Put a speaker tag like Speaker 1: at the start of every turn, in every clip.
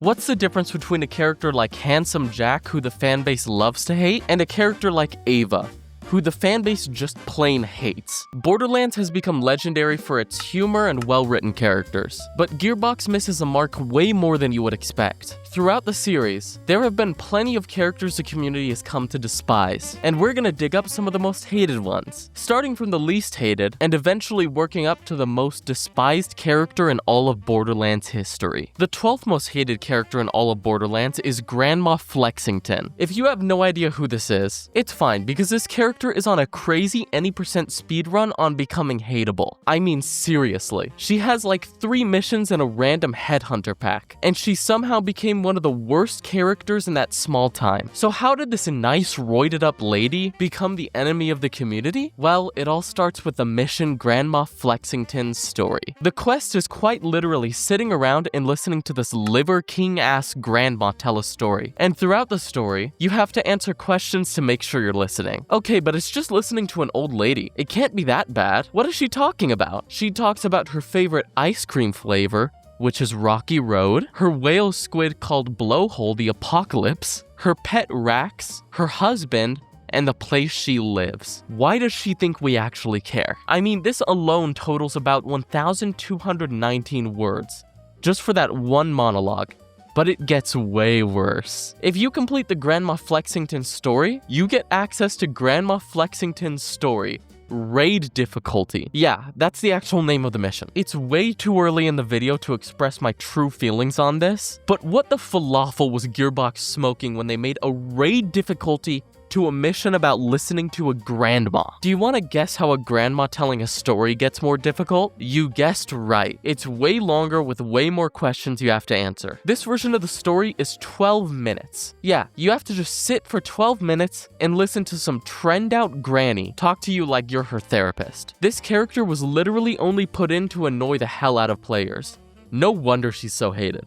Speaker 1: What's the difference between a character like Handsome Jack, who the fanbase loves to hate, and a character like Ava, who the fanbase just plain hates? Borderlands has become legendary for its humor and well-written characters, but Gearbox misses a mark way more than you would expect. Throughout the series, there have been plenty of characters the community has come to despise, and we're gonna dig up some of the most hated ones, starting from the least hated, and eventually working up to the most despised character in all of Borderlands history. The 12th most hated character in all of Borderlands is Grandma Flexington. If you have no idea who this is, it's fine, because this character is on a crazy any % speedrun on becoming hateable. I mean, seriously. She has like 3 missions in a random headhunter pack, and she somehow became one of the worst characters in that small time. So how did this nice roided up lady become the enemy of the community? Well, it all starts with the mission Grandma Flexington's story. The quest is quite literally sitting around and listening to this liver king ass grandma tell a story. And throughout the story, you have to answer questions to make sure you're listening. Okay, but it's just listening to an old lady. It can't be that bad. What is she talking about? She talks about her favorite ice cream flavor, which is Rocky Road, her whale squid called Blowhole the Apocalypse, her pet Rax, her husband, and the place she lives. Why does she think we actually care? I mean, this alone totals about 1,219 words, just for that one monologue. But it gets way worse. If you complete the Grandma Flexington story, you get access to Grandma Flexington's story, Raid Difficulty. Yeah, that's the actual name of the mission. It's way too early in the video to express my true feelings on this, but what the falafel was Gearbox smoking when they made a Raid Difficulty to a mission about listening to a grandma? Do you want to guess how a grandma telling a story gets more difficult? You guessed right. It's way longer with way more questions you have to answer. This version of the story is 12 minutes. Yeah, you have to just sit for 12 minutes and listen to some trend out granny talk to you like you're her therapist. This character was literally only put in to annoy the hell out of players. No wonder she's so hated.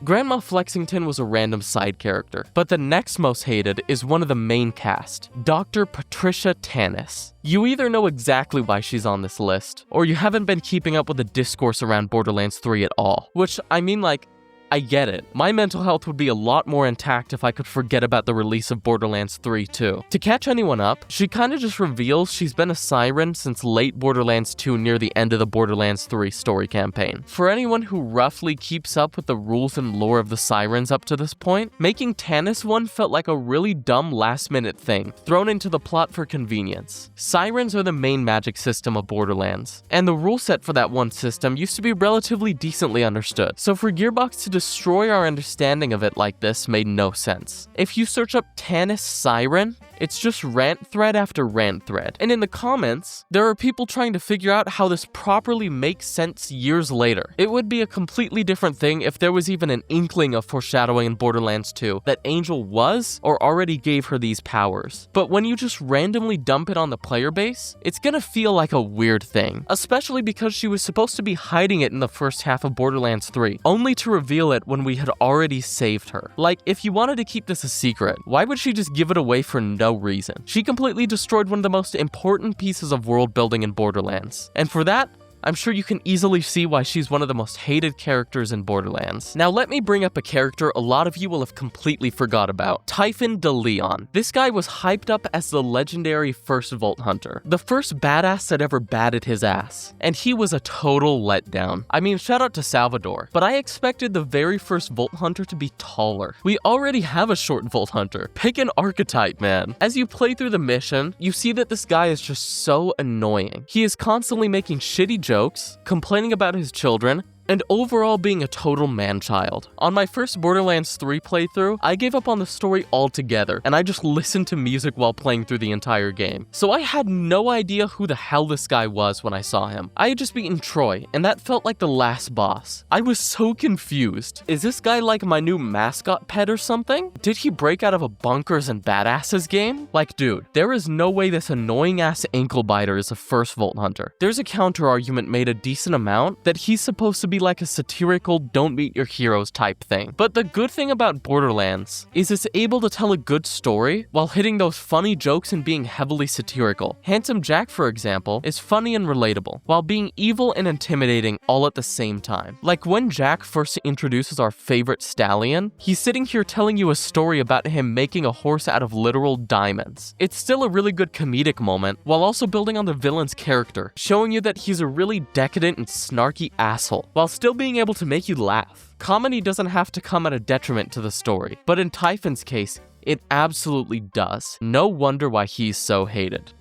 Speaker 1: Grandma Flexington was a random side character, but the next most hated is one of the main cast, Dr. Patricia Tannis. You either know exactly why she's on this list, or you haven't been keeping up with the discourse around Borderlands 3 at all. Which, I mean, like, I get it. My mental health would be a lot more intact if I could forget about the release of Borderlands 3 too. To catch anyone up, she kinda just reveals she's been a siren since late Borderlands 2 near the end of the Borderlands 3 story campaign. For anyone who roughly keeps up with the rules and lore of the sirens up to this point, making Tannis one felt like a really dumb last-minute thing, thrown into the plot for convenience. Sirens are the main magic system of Borderlands, and the rule set for that one system used to be relatively decently understood. So for Gearbox to destroy our understanding of it like this made no sense. If you search up Tannis Siren, it's just rant thread after rant thread. And in the comments, there are people trying to figure out how this properly makes sense years later. It would be a completely different thing if there was even an inkling of foreshadowing in Borderlands 2 that Angel was or already gave her these powers. But when you just randomly dump it on the player base, it's gonna feel like a weird thing. Especially because she was supposed to be hiding it in the first half of Borderlands 3, only to reveal it when we had already saved her. Like, if you wanted to keep this a secret, why would she just give it away for no reason? She completely destroyed one of the most important pieces of world building in Borderlands. And for that, I'm sure you can easily see why she's one of the most hated characters in Borderlands. Now let me bring up a character a lot of you will have completely forgot about, Typhon DeLeon. This guy was hyped up as the legendary first Vault Hunter, the first badass that ever batted his ass, and he was a total letdown. I mean, shout out to Salvador, but I expected the very first Vault Hunter to be taller. We already have a short Vault Hunter. Pick an archetype, man. As you play through the mission, you see that this guy is just so annoying. He is constantly making shitty jokes, complaining about his children, and overall being a total man-child. On my first Borderlands 3 playthrough, I gave up on the story altogether, and I just listened to music while playing through the entire game. So I had no idea who the hell this guy was when I saw him. I had just beaten Troy, and that felt like the last boss. I was so confused. Is this guy like my new mascot pet or something? Did he break out of a Bunkers and Badasses game? Like, dude, there is no way this annoying-ass ankle biter is a first Vault Hunter. There's a counter-argument made a decent amount that he's supposed to be be like a satirical don't meet your heroes type thing. But the good thing about Borderlands is it's able to tell a good story while hitting those funny jokes and being heavily satirical. Handsome Jack, for example, is funny and relatable, while being evil and intimidating all at the same time. Like when Jack first introduces our favorite stallion, he's sitting here telling you a story about him making a horse out of literal diamonds. It's still a really good comedic moment, while also building on the villain's character, showing you that he's a really decadent and snarky asshole, while still being able to make you laugh. Comedy doesn't have to come at a detriment to the story, but in Typhon's case, it absolutely does. No wonder why he's so hated.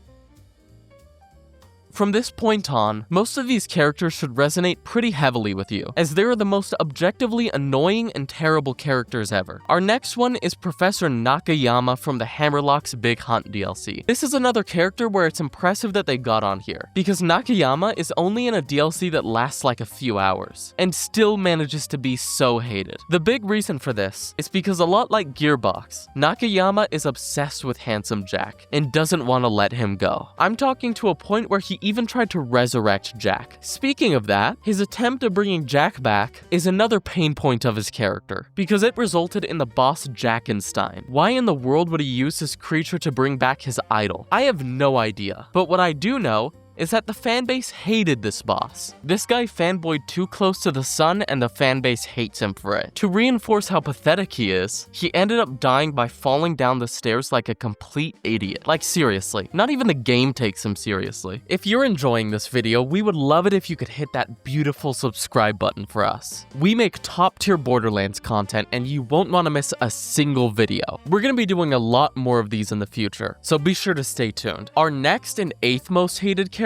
Speaker 1: From this point on, most of these characters should resonate pretty heavily with you, as they are the most objectively annoying and terrible characters ever. Our next one is Professor Nakayama from the Hammerlock's Big Hunt DLC. This is another character where it's impressive that they got on here, because Nakayama is only in a DLC that lasts like a few hours, and still manages to be so hated. The big reason for this is because a lot like Gearbox, Nakayama is obsessed with Handsome Jack, and doesn't want to let him go. I'm talking to a point where he even tried to resurrect Jack. Speaking of that, his attempt at bringing Jack back is another pain point of his character, because it resulted in the boss Jackenstein. Why in the world would he use this creature to bring back his idol? I have no idea, but what I do know is that the fanbase hated this boss. This guy fanboyed too close to the sun and the fanbase hates him for it. To reinforce how pathetic he is, he ended up dying by falling down the stairs like a complete idiot. Like seriously, not even the game takes him seriously. If you're enjoying this video, we would love it if you could hit that beautiful subscribe button for us. We make top tier Borderlands content and you won't want to miss a single video. We're going to be doing a lot more of these in the future, so be sure to stay tuned. Our next and 8th most hated character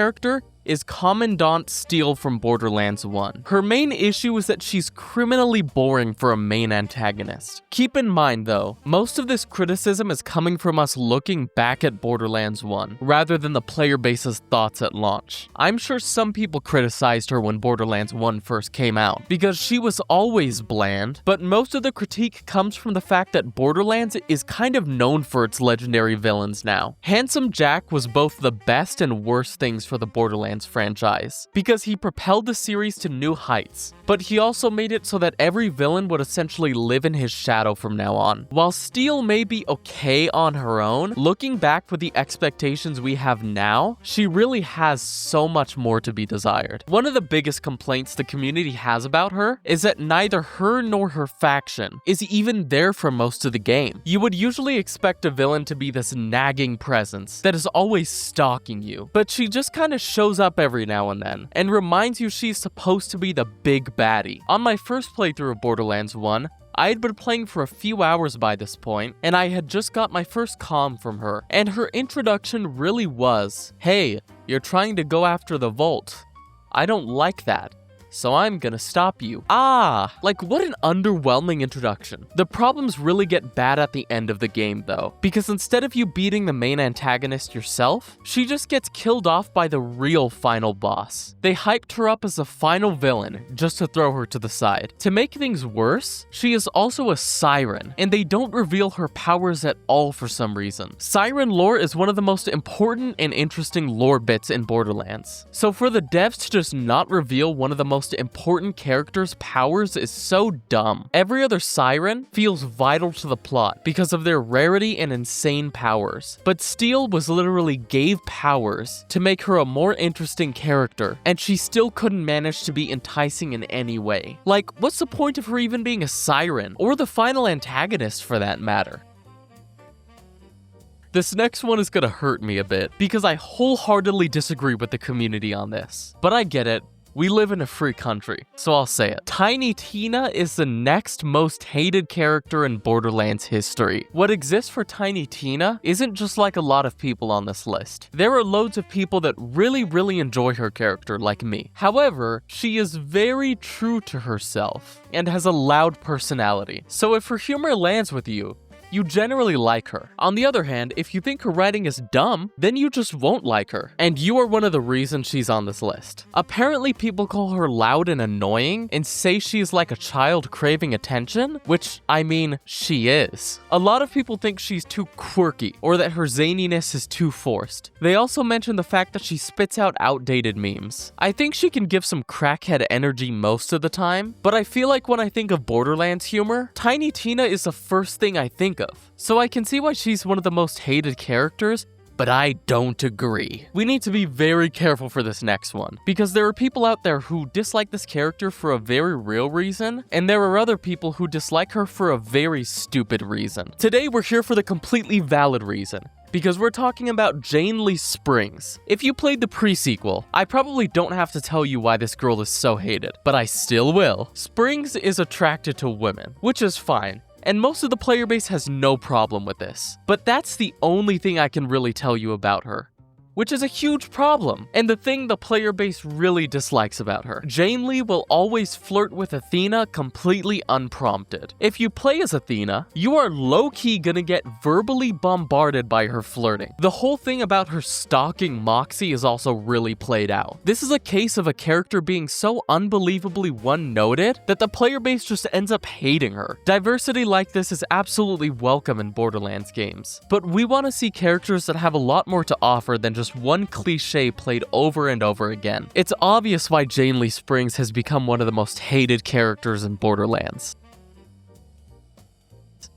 Speaker 1: is Commandant Steele from Borderlands 1. Her main issue is that she's criminally boring for a main antagonist. Keep in mind though, most of this criticism is coming from us looking back at Borderlands 1, rather than the player base's thoughts at launch. I'm sure some people criticized her when Borderlands 1 first came out, because she was always bland, but most of the critique comes from the fact that Borderlands is kind of known for its legendary villains now. Handsome Jack was both the best and worst things for the Borderlands franchise, because he propelled the series to new heights, but he also made it so that every villain would essentially live in his shadow from now on. While Steele may be okay on her own, looking back with the expectations we have now, she really has so much more to be desired. One of the biggest complaints the community has about her is that neither her nor her faction is even there for most of the game. You would usually expect a villain to be this nagging presence that is always stalking you, but she just kind of shows up every now and then, and reminds you she's supposed to be the big baddie. On my first playthrough of Borderlands 1, I had been playing for a few hours by this point, and I had just got my first comm from her, and her introduction really was, "Hey, you're trying to go after the vault. I don't like that, so I'm gonna stop you." Like what an underwhelming introduction. The problems really get bad at the end of the game though, because instead of you beating the main antagonist yourself, she just gets killed off by the real final boss. They hyped her up as the final villain just to throw her to the side. To make things worse, she is also a siren, and they don't reveal her powers at all for some reason. Siren lore is one of the most important and interesting lore bits in Borderlands, so for the devs to just not reveal one of the most important characters' powers is so dumb. Every other siren feels vital to the plot because of their rarity and insane powers, but Steele was literally gave powers to make her a more interesting character, and she still couldn't manage to be enticing in any way. Like, what's the point of her even being a siren, or the final antagonist for that matter? This next one is gonna hurt me a bit, because I wholeheartedly disagree with the community on this, but I get it. We live in a free country, so I'll say it. Tiny Tina is the next most hated character in Borderlands history. What exists for Tiny Tina isn't just like a lot of people on this list. There are loads of people that really enjoy her character, like me. However, she is very true to herself and has a loud personality. So if her humor lands with you, you generally like her. On the other hand, if you think her writing is dumb, then you just won't like her. And you are one of the reasons she's on this list. Apparently, people call her loud and annoying and say she's like a child craving attention, which, I mean, she is. A lot of people think she's too quirky or that her zaniness is too forced. They also mention the fact that she spits out outdated memes. I think she can give some crackhead energy most of the time, but I feel like when I think of Borderlands humor, Tiny Tina is the first thing I think of. So I can see why she's one of the most hated characters, but I don't agree. We need to be very careful for this next one, because there are people out there who dislike this character for a very real reason, and there are other people who dislike her for a very stupid reason. Today we're here for the completely valid reason, because we're talking about Janey Springs. If you played the pre-sequel, I probably don't have to tell you why this girl is so hated, but I still will. Springs is attracted to women, which is fine, and most of the player base has no problem with this. But that's the only thing I can really tell you about her, which is a huge problem, and the thing the player base really dislikes about her. Janey will always flirt with Athena completely unprompted. If you play as Athena, you are low-key gonna get verbally bombarded by her flirting. The whole thing about her stalking Moxie is also really played out. This is a case of a character being so unbelievably one-noted that the player base just ends up hating her. Diversity like this is absolutely welcome in Borderlands games, but we want to see characters that have a lot more to offer than just one cliche played over and over again. It's obvious why Janey Springs has become one of the most hated characters in Borderlands.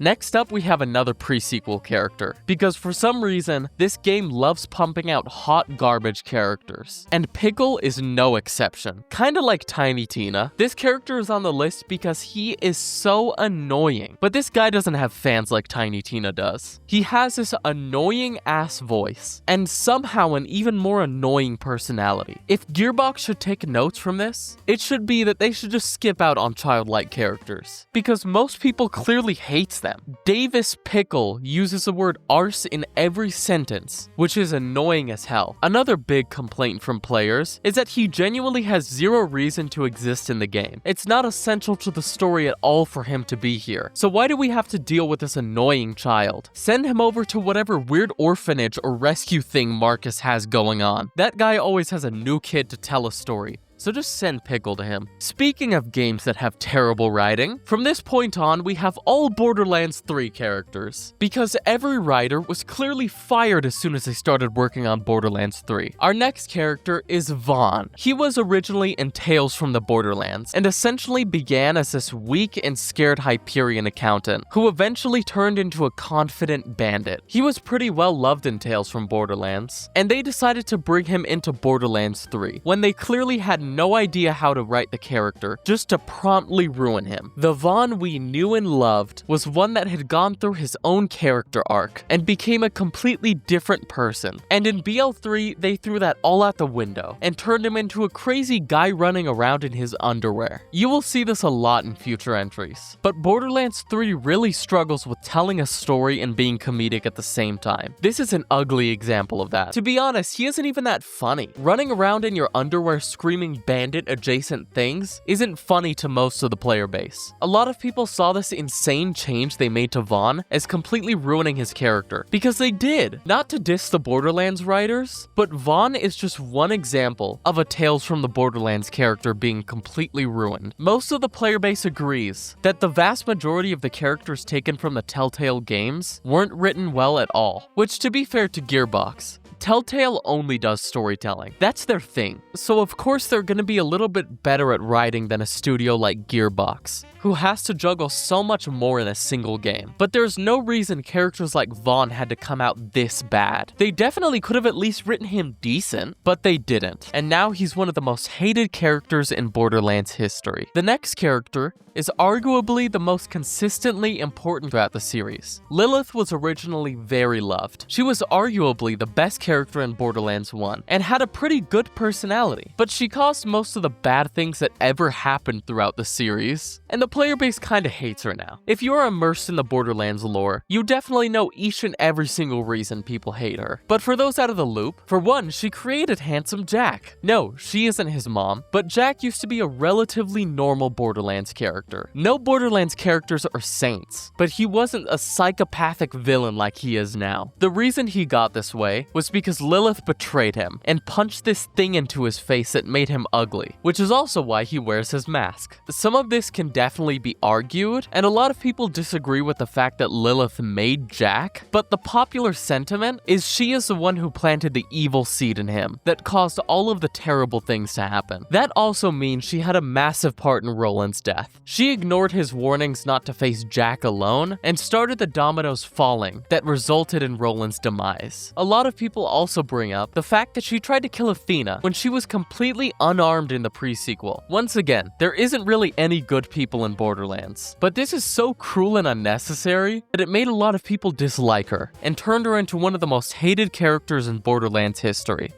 Speaker 1: Next up, we have another pre-sequel character, because for some reason, this game loves pumping out hot garbage characters, and Pickle is no exception. Kinda like Tiny Tina, this character is on the list because he is so annoying, but this guy doesn't have fans like Tiny Tina does. He has this annoying ass voice, and somehow an even more annoying personality. If Gearbox should take notes from this, it should be that they should just skip out on childlike characters, because most people clearly hates them. Davis Pickle uses the word arse in every sentence, which is annoying as hell. Another big complaint from players is that he genuinely has zero reason to exist in the game. It's not essential to the story at all for him to be here. So why do we have to deal with this annoying child? Send him over to whatever weird orphanage or rescue thing Marcus has going on. That guy always has a new kid to tell a story, so just send Pickle to him. Speaking of games that have terrible writing, from this point on, we have all Borderlands 3 characters, because every writer was clearly fired as soon as they started working on Borderlands 3. Our next character is Vaughn. He was originally in Tales from the Borderlands, and essentially began as this weak and scared Hyperion accountant, who eventually turned into a confident bandit. He was pretty well loved in Tales from Borderlands, and they decided to bring him into Borderlands 3, when they clearly had no idea how to write the character, just to promptly ruin him. The Vaughn we knew and loved was one that had gone through his own character arc and became a completely different person. And in BL3, they threw that all out the window and turned him into a crazy guy running around in his underwear. You will see this a lot in future entries. But Borderlands 3 really struggles with telling a story and being comedic at the same time. This is an ugly example of that. To be honest, he isn't even that funny. Running around in your underwear screaming bandit adjacent things isn't funny to most of the player base. A lot of people saw this insane change they made to Vaughn as completely ruining his character, because they did. Not to diss the Borderlands writers, but Vaughn is just one example of a Tales from the Borderlands character being completely ruined. Most of the player base agrees that the vast majority of the characters taken from the Telltale games weren't written well at all, which, to be fair to Gearbox, Telltale only does storytelling. That's their thing. So of course they're gonna be a little bit better at writing than a studio like Gearbox, who has to juggle so much more in a single game. But there's no reason characters like Vaughn had to come out this bad. They definitely could have at least written him decent, but they didn't. And now he's one of the most hated characters in Borderlands history. The next character is arguably the most consistently important throughout the series. Lilith was originally very loved. She was arguably the best character character in Borderlands 1 and had a pretty good personality, but she caused most of the bad things that ever happened throughout the series, and the player base kinda hates her now. If you're immersed in the Borderlands lore, you definitely know each and every single reason people hate her. But for those out of the loop, for one, she created Handsome Jack. No, she isn't his mom, but Jack used to be a relatively normal Borderlands character. No Borderlands characters are saints, but he wasn't a psychopathic villain like he is now. The reason he got this way was because Lilith betrayed him and punched this thing into his face that made him ugly, which is also why he wears his mask. Some of this can definitely be argued, and a lot of people disagree with the fact that Lilith made Jack, but the popular sentiment is she is the one who planted the evil seed in him that caused all of the terrible things to happen. That also means she had a massive part in Roland's death. She ignored his warnings not to face Jack alone and started the dominoes falling that resulted in Roland's demise. A lot of people also bring up the fact that she tried to kill Athena when she was completely unarmed in the pre-sequel. Once again, there isn't really any good people in Borderlands, but this is so cruel and unnecessary that it made a lot of people dislike her and turned her into one of the most hated characters in Borderlands history.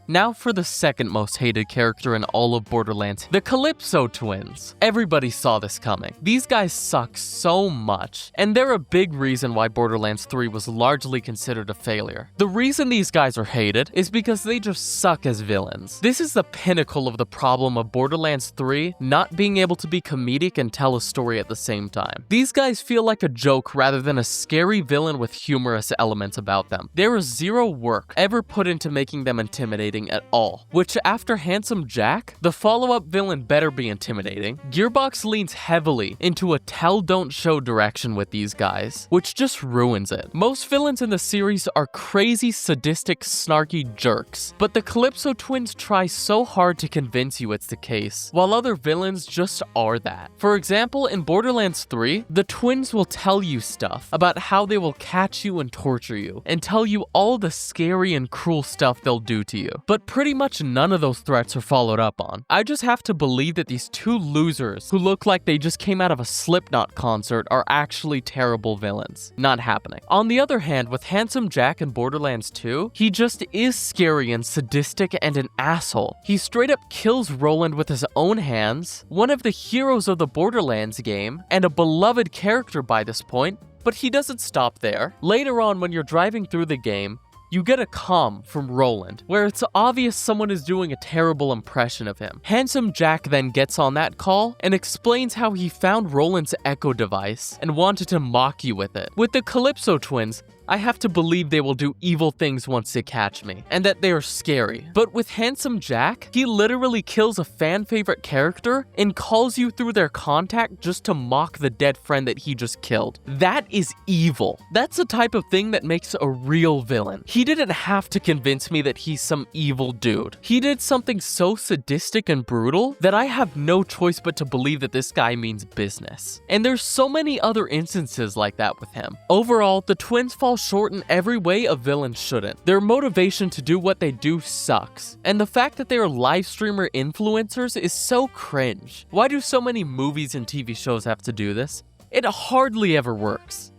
Speaker 1: Now for the second most hated character in all of Borderlands, the Calypso Twins. Everybody saw this coming. These guys suck so much, and they're a big reason why Borderlands 3 was largely considered a failure. The reason these guys are hated is because they just suck as villains. This is the pinnacle of the problem of Borderlands 3 not being able to be comedic and tell a story at the same time. These guys feel like a joke rather than a scary villain with humorous elements about them. There is zero work ever put into making them intimidating at all, which after Handsome Jack, the follow-up villain better be intimidating. Gearbox leans heavily into a tell-don't-show direction with these guys, which just ruins it. Most villains in the series are crazy, sadistic, snarky jerks, but the Calypso Twins try so hard to convince you it's the case, while other villains just are that. For example, in Borderlands 3, the twins will tell you stuff about how they will catch you and torture you, and tell you all the scary and cruel stuff they'll do to you. But pretty much none of those threats are followed up on. I just have to believe that these two losers who look like they just came out of a Slipknot concert are actually terrible villains. Not happening. On the other hand, with Handsome Jack in Borderlands 2, he just is scary and sadistic and an asshole. He straight up kills Roland with his own hands, one of the heroes of the Borderlands game, and a beloved character by this point, but he doesn't stop there. Later on, when you're driving through the game, you get a comm from Roland, where it's obvious someone is doing a terrible impression of him. Handsome Jack then gets on that call and explains how he found Roland's echo device and wanted to mock you with it. With the Calypso Twins, I have to believe they will do evil things once they catch me, and that they are scary. But with Handsome Jack, he literally kills a fan favorite character and calls you through their contact just to mock the dead friend that he just killed. That is evil. That's the type of thing that makes a real villain. He didn't have to convince me that he's some evil dude. He did something so sadistic and brutal that I have no choice but to believe that this guy means business. And there's so many other instances like that with him. Overall, the twins fall short in every way a villain shouldn't. Their motivation to do what they do sucks, and the fact that they are live streamer influencers is so cringe. Why do so many movies and TV shows have to do this? It hardly ever works.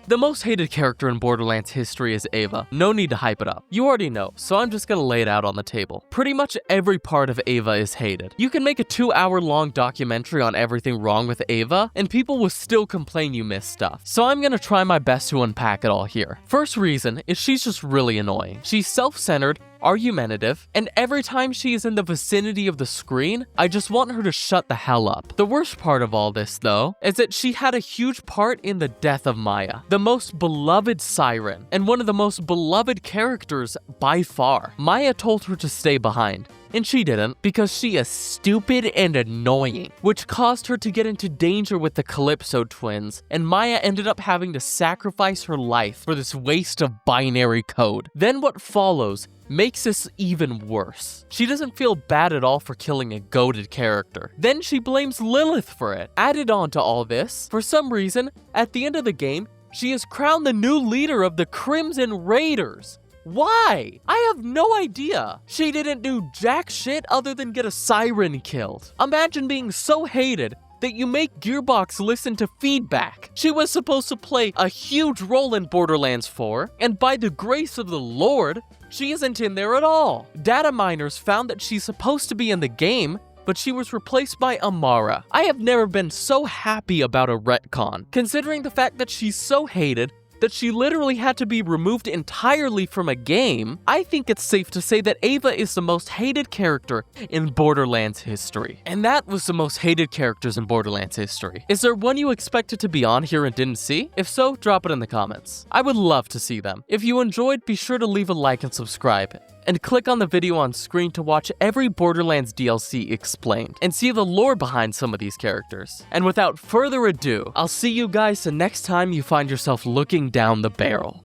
Speaker 1: The most hated character in Borderlands history is Ava. No need to hype it up. You already know, so I'm just gonna lay it out on the table. Pretty much every part of Ava is hated. You can make a 2-hour-long documentary on everything wrong with Ava, and people will still complain you missed stuff. So I'm gonna try my best to unpack it all here. First reason is she's just really annoying. She's self-centered, argumentative, and every time she is in the vicinity of the screen, I just want her to shut the hell up. The worst part of all this, though, is that she had a huge part in the death of Maya, the most beloved siren, and one of the most beloved characters by far. Maya told her to stay behind, and she didn't because she is stupid and annoying, which caused her to get into danger with the Calypso Twins, and Maya ended up having to sacrifice her life for this waste of binary code. Then what follows makes this even worse. She doesn't feel bad at all for killing a goated character. Then she blames Lilith for it. Added on to all this, for some reason, at the end of the game, she is crowned the new leader of the Crimson Raiders. Why? I have no idea. She didn't do jack shit other than get a siren killed. Imagine being so hated that you make Gearbox listen to feedback. She was supposed to play a huge role in Borderlands 4, and by the grace of the Lord, she isn't in there at all. Data miners found that she's supposed to be in the game, but she was replaced by Amara. I have never been so happy about a retcon, considering the fact that she's so hated that she literally had to be removed entirely from a game. I think it's safe to say that Ava is the most hated character in Borderlands history. And that was the most hated characters in Borderlands history. Is there one you expected to be on here and didn't see? If so, drop it in the comments. I would love to see them. If you enjoyed, be sure to leave a like and subscribe. And click on the video on screen to watch every Borderlands DLC explained and see the lore behind some of these characters. And without further ado, I'll see you guys the next time you find yourself looking down the barrel.